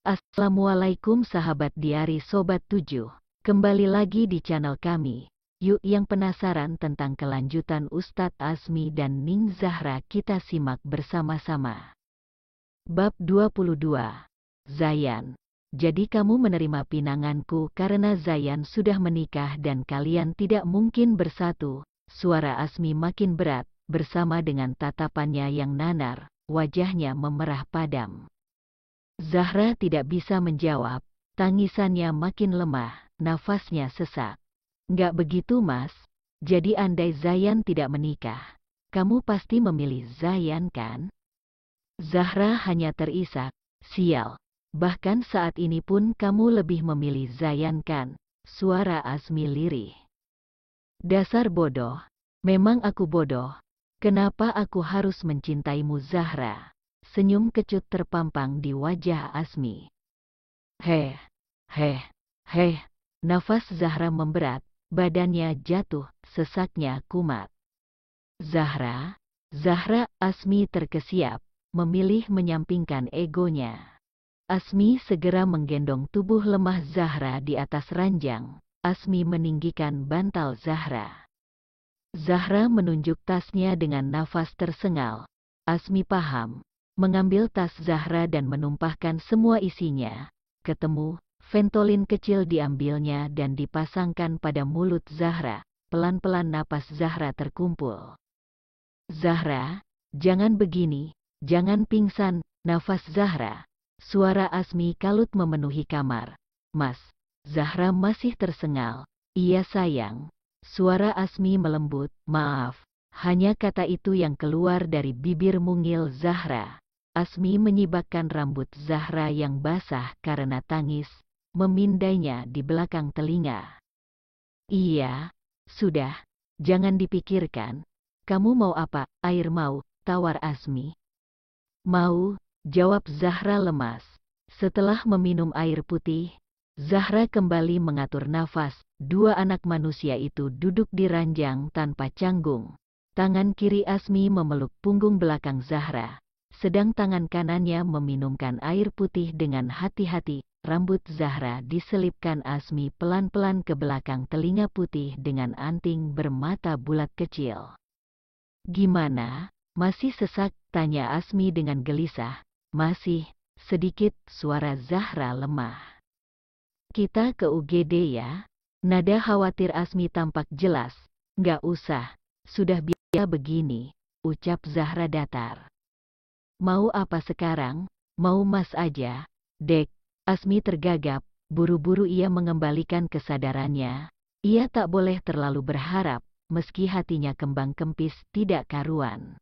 Assalamualaikum sahabat diari Sobat 7. Kembali lagi di channel kami. Yuk yang penasaran tentang kelanjutan Ustadz Azmi dan Ning Zahra kita simak bersama-sama. Bab 22. Zayan. Jadi kamu menerima pinanganku karena Zayan sudah menikah dan kalian tidak mungkin bersatu. Suara Azmi makin berat, bersama dengan tatapannya yang nanar, wajahnya memerah padam. Zahra tidak bisa menjawab, tangisannya makin lemah, nafasnya sesak. Nggak begitu mas, jadi andai Zayan tidak menikah, kamu pasti memilih Zayan kan? Zahra hanya terisak, sial, bahkan saat ini pun kamu lebih memilih Zayan kan? Suara Azmi lirih. Dasar bodoh, memang aku bodoh, kenapa aku harus mencintaimu Zahra? Senyum kecut terpampang di wajah Azmi. Heh, nafas Zahra memberat, badannya jatuh, sesaknya kumat. Zahra, Azmi terkesiap, memilih menyampingkan egonya. Azmi segera menggendong tubuh lemah Zahra di atas ranjang. Azmi meninggikan bantal Zahra. Zahra menunjuk tasnya dengan nafas tersengal. Azmi paham. Mengambil tas Zahra dan menumpahkan semua isinya. Ketemu, Ventolin kecil diambilnya dan dipasangkan pada mulut Zahra. Pelan-pelan napas Zahra terkumpul. Zahra, jangan begini, jangan pingsan, nafas Zahra. Suara Azmi kalut memenuhi kamar. Mas, Zahra masih tersengal. Iya sayang. Suara Azmi melembut, maaf. Hanya kata itu yang keluar dari bibir mungil Zahra. Azmi menyibakkan rambut Zahra yang basah karena tangis, memindainya di belakang telinga. Iya, sudah, jangan dipikirkan. Kamu mau apa? Air mau, tawar Azmi. Mau, jawab Zahra lemas. Setelah meminum air putih, Zahra kembali mengatur nafas. Dua anak manusia itu duduk di ranjang tanpa canggung. Tangan kiri Azmi memeluk punggung belakang Zahra. Sedang tangan kanannya meminumkan air putih dengan hati-hati. Rambut Zahra diselipkan Azmi pelan-pelan ke belakang telinga putih dengan anting bermata bulat kecil. Gimana? Masih sesak? Tanya Azmi dengan gelisah. Masih, sedikit, suara Zahra lemah. Kita ke UGD ya? Nada khawatir Azmi tampak jelas. Nggak usah, sudah biasa begini, ucap Zahra datar. Mau apa sekarang? Mau mas aja, dek. Azmi tergagap, buru-buru ia mengembalikan kesadarannya. Ia tak boleh terlalu berharap, meski hatinya kembang kempis tidak karuan.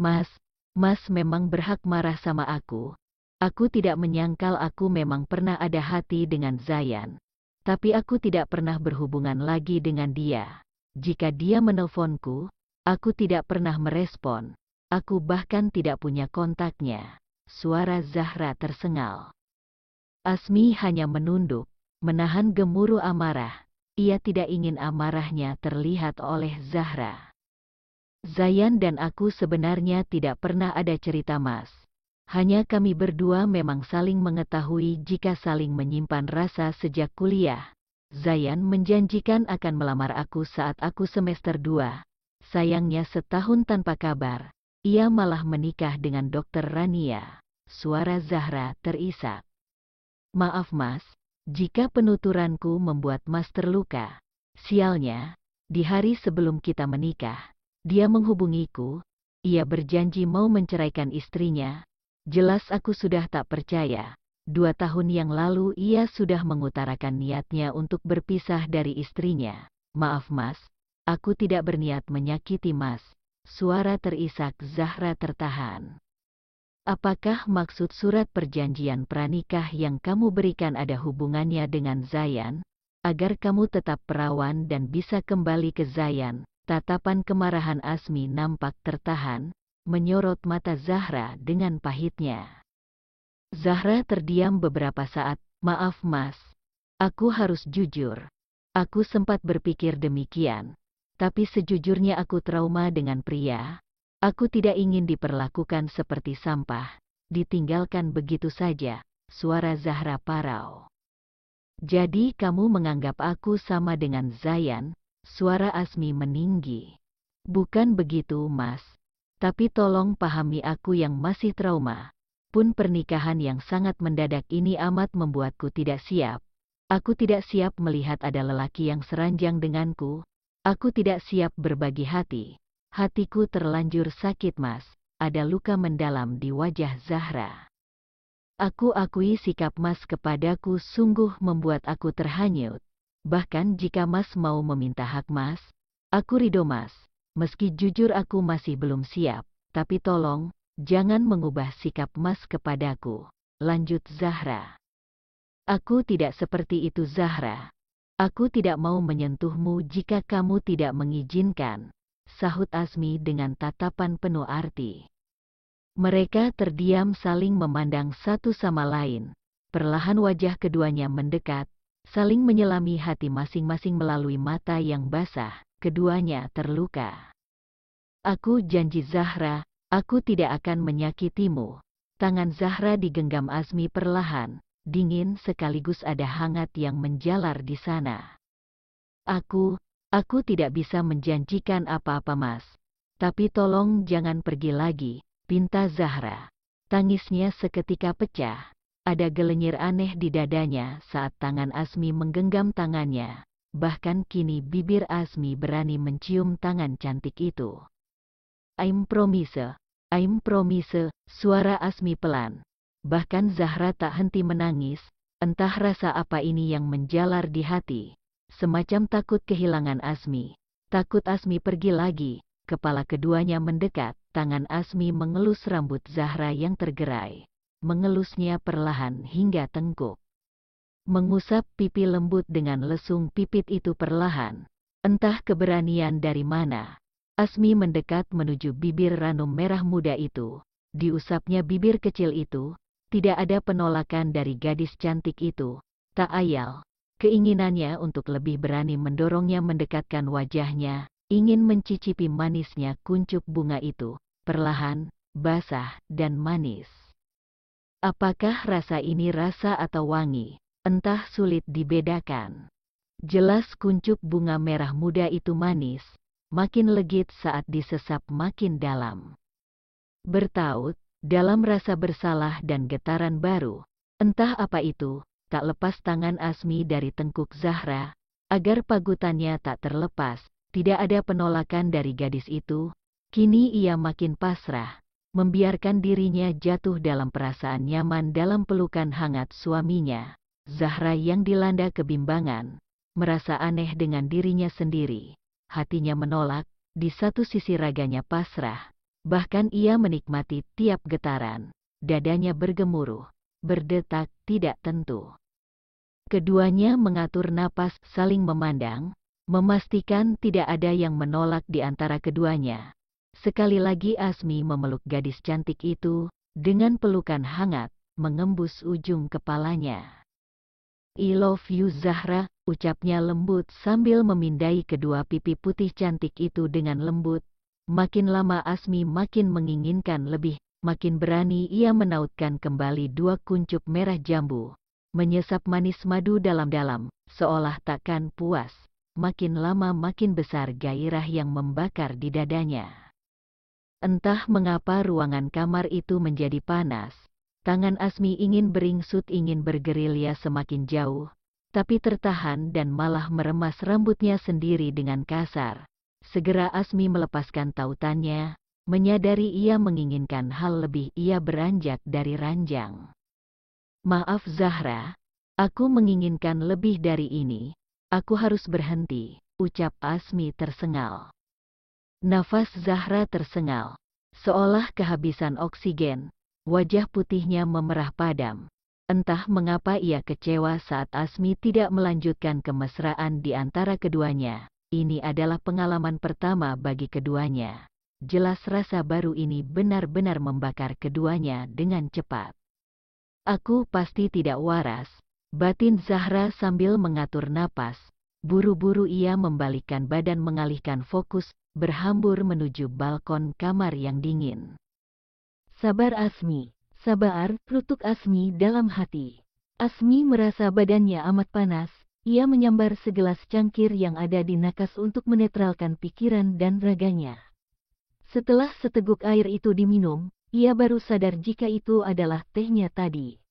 Mas memang berhak marah sama aku. Aku tidak menyangkal aku memang pernah ada hati dengan Zayan. Tapi aku tidak pernah berhubungan lagi dengan dia. Jika dia menelponku, aku tidak pernah merespon. Aku bahkan tidak punya kontaknya. Suara Zahra tersengal. Azmi hanya menunduk, menahan gemuruh amarah. Ia tidak ingin amarahnya terlihat oleh Zahra. Zayan dan aku sebenarnya tidak pernah ada cerita mas. Hanya kami berdua memang saling mengetahui jika saling menyimpan rasa sejak kuliah. Zayan menjanjikan akan melamar aku saat aku semester 2. Sayangnya setahun tanpa kabar. Ia malah menikah dengan Dokter Rania. Suara Zahra terisak. Maaf mas, jika penuturanku membuat mas terluka. Sialnya, di hari sebelum kita menikah, dia menghubungiku. Ia berjanji mau menceraikan istrinya. Jelas aku sudah tak percaya. 2 tahun yang lalu ia sudah mengutarakan niatnya untuk berpisah dari istrinya. Maaf mas, aku tidak berniat menyakiti mas. Suara terisak Zahra tertahan. Apakah maksud surat perjanjian pranikah yang kamu berikan ada hubungannya dengan Zayan? Agar kamu tetap perawan dan bisa kembali ke Zayan. Tatapan kemarahan Azmi nampak tertahan, menyorot mata Zahra dengan pahitnya. Zahra terdiam beberapa saat. Maaf mas, aku harus jujur. Aku sempat berpikir demikian. Tapi sejujurnya aku trauma dengan pria. Aku tidak ingin diperlakukan seperti sampah, ditinggalkan begitu saja. suara Zahra parau. Jadi kamu menganggap aku sama dengan Zayan? Suara Asmi meninggi. Bukan begitu, Mas. Tapi tolong pahami aku yang masih trauma. Pun pernikahan yang sangat mendadak ini amat membuatku tidak siap. Aku tidak siap melihat ada lelaki yang seranjang denganku. Aku tidak siap berbagi hati. Hatiku terlanjur sakit, Mas. Ada luka mendalam di wajah Zahra. Aku akui sikap Mas kepadaku sungguh membuat aku terhanyut. Bahkan jika Mas mau meminta hak Mas, aku ridho, Mas. Meski jujur aku masih belum siap, tapi tolong, jangan mengubah sikap Mas kepadaku. Lanjut Zahra. Aku tidak seperti itu, Zahra. Aku tidak mau menyentuhmu jika kamu tidak mengizinkan, sahut Asmi dengan tatapan penuh arti. Mereka terdiam saling memandang satu sama lain. Perlahan wajah keduanya mendekat, saling menyelami hati masing-masing melalui mata yang basah. Keduanya terluka. Aku janji Zahra, aku tidak akan menyakitimu. Tangan Zahra digenggam Asmi perlahan, dingin sekaligus ada hangat yang menjalar di sana. Aku tidak bisa menjanjikan apa-apa, Mas. Tapi tolong jangan pergi lagi, pinta Zahra. Tangisnya seketika pecah. Ada gelenyir aneh di dadanya saat tangan Asmi menggenggam tangannya. Bahkan kini bibir Asmi berani mencium tangan cantik itu. I'm promise, suara Asmi pelan. Bahkan Zahra tak henti menangis, entah rasa apa ini yang menjalar di hati. Semacam takut kehilangan Asmi. Takut Asmi pergi lagi, kepala keduanya mendekat, tangan Asmi mengelus rambut Zahra yang tergerai. Mengelusnya perlahan hingga tengkuk. Mengusap pipi lembut dengan lesung pipit itu perlahan. Entah keberanian dari mana. Asmi mendekat menuju bibir ranum merah muda itu. Diusapnya bibir kecil itu. Tidak ada penolakan dari gadis cantik itu. Tak ayal. Keinginannya untuk lebih berani mendorongnya mendekatkan wajahnya. Ingin mencicipi manisnya kuncup bunga itu. Perlahan, basah, dan manis. Apakah rasa ini rasa atau wangi? Entah, sulit dibedakan. Jelas kuncup bunga merah muda itu manis, makin legit saat disesap makin dalam. Bertaut, dalam rasa bersalah dan getaran baru, entah apa itu, tak lepas tangan Asmi dari tengkuk Zahra, agar pagutannya tak terlepas, tidak ada penolakan dari gadis itu, kini ia makin pasrah. Membiarkan dirinya jatuh dalam perasaan nyaman dalam pelukan hangat suaminya. Zahra yang dilanda kebimbangan, merasa aneh dengan dirinya sendiri. Hatinya menolak, di satu sisi raganya pasrah. Bahkan ia menikmati tiap getaran. Dadanya bergemuruh, berdetak tidak tentu. Keduanya mengatur napas saling memandang, memastikan tidak ada yang menolak di antara keduanya. Sekali lagi Asmi memeluk gadis cantik itu, dengan pelukan hangat, mengembus ujung kepalanya. I love you Zahra, ucapnya lembut sambil memindai kedua pipi putih cantik itu dengan lembut. Makin lama Asmi makin menginginkan lebih, makin berani ia menautkan kembali dua kuncup merah jambu. Menyesap manis madu dalam-dalam, seolah takkan puas. Makin lama makin besar gairah yang membakar di dadanya. Entah mengapa ruangan kamar itu menjadi panas. Tangan Asmi ingin beringsut, ingin bergerilya semakin jauh, tapi tertahan dan malah meremas rambutnya sendiri dengan kasar. Segera Asmi melepaskan tautannya, menyadari ia menginginkan hal lebih, ia beranjak dari ranjang. Maaf Zahra, aku menginginkan lebih dari ini, aku harus berhenti, ucap Asmi tersengal. Nafas Zahra tersengal, seolah kehabisan oksigen, wajah putihnya memerah padam. Entah mengapa ia kecewa saat Asmi tidak melanjutkan kemesraan di antara keduanya. Ini adalah pengalaman pertama bagi keduanya. Jelas rasa baru ini benar-benar membakar keduanya dengan cepat. Aku pasti tidak waras, batin Zahra sambil mengatur napas. Buru-buru ia membalikkan badan mengalihkan fokus, berhambur menuju balkon kamar yang dingin. Sabar Asmi, Sabar, rutuk Asmi dalam hati. Asmi merasa badannya amat panas. Ia menyambar segelas cangkir yang ada di nakas untuk menetralkan pikiran dan raganya. Setelah seteguk air itu diminum, ia baru sadar jika itu adalah tehnya tadi.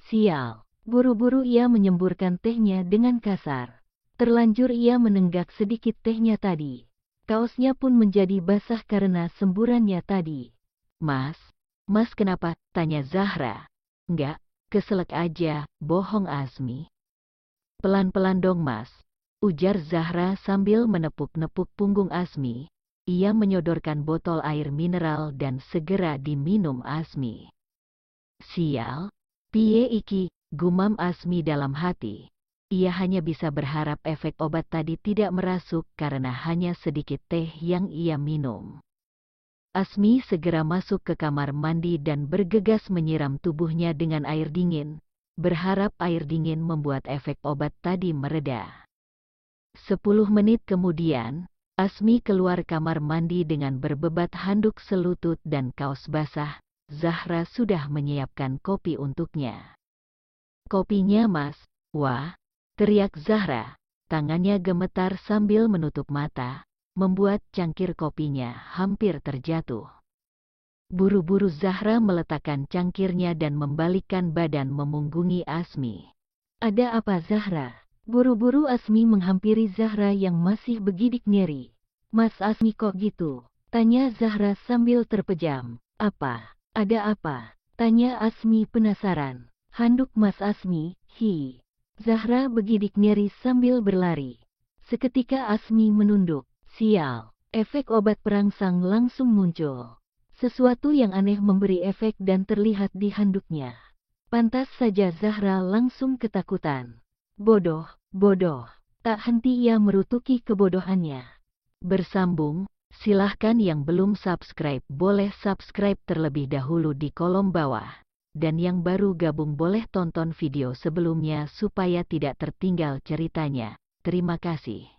Sial, buru-buru ia menyemburkan tehnya dengan kasar. Terlanjur ia menenggak sedikit tehnya tadi. Kaosnya pun menjadi basah karena semburannya tadi. Mas kenapa? Tanya Zahra. Enggak, keselak aja, bohong Asmi. Pelan-pelan dong mas, ujar Zahra sambil menepuk-nepuk punggung Asmi. Ia menyodorkan botol air mineral dan segera diminum Asmi. Sial, piye iki, gumam Asmi dalam hati. Ia hanya bisa berharap efek obat tadi tidak merasuk karena hanya sedikit teh yang ia minum. Asmi segera masuk ke kamar mandi dan bergegas menyiram tubuhnya dengan air dingin, berharap air dingin membuat efek obat tadi mereda. 10 menit kemudian, Asmi keluar kamar mandi dengan berbebat handuk selutut dan kaos basah. Zahra sudah menyiapkan kopi untuknya. Kopinya mas, wah, teriak Zahra. Tangannya gemetar sambil menutup mata, membuat cangkir kopinya hampir terjatuh. Buru-buru Zahra meletakkan cangkirnya dan membalikkan badan memunggungi Asmi. Ada apa Zahra? Buru-buru Asmi menghampiri Zahra yang masih begidik nyeri. Mas Asmi kok gitu? Tanya Zahra sambil terpejam. Apa? Ada apa? Tanya Asmi penasaran. Handuk Mas Asmi, hi. Zahra begidik nyeri sambil berlari. Seketika Asmi menunduk. Sial, efek obat perangsang langsung muncul. Sesuatu yang aneh memberi efek dan terlihat di handuknya. Pantas saja Zahra langsung ketakutan. Bodoh, bodoh. Tak henti ia merutuki kebodohannya. Bersambung, silahkan yang belum subscribe boleh subscribe terlebih dahulu di kolom bawah. Dan yang baru gabung boleh tonton video sebelumnya supaya tidak tertinggal ceritanya. Terima kasih.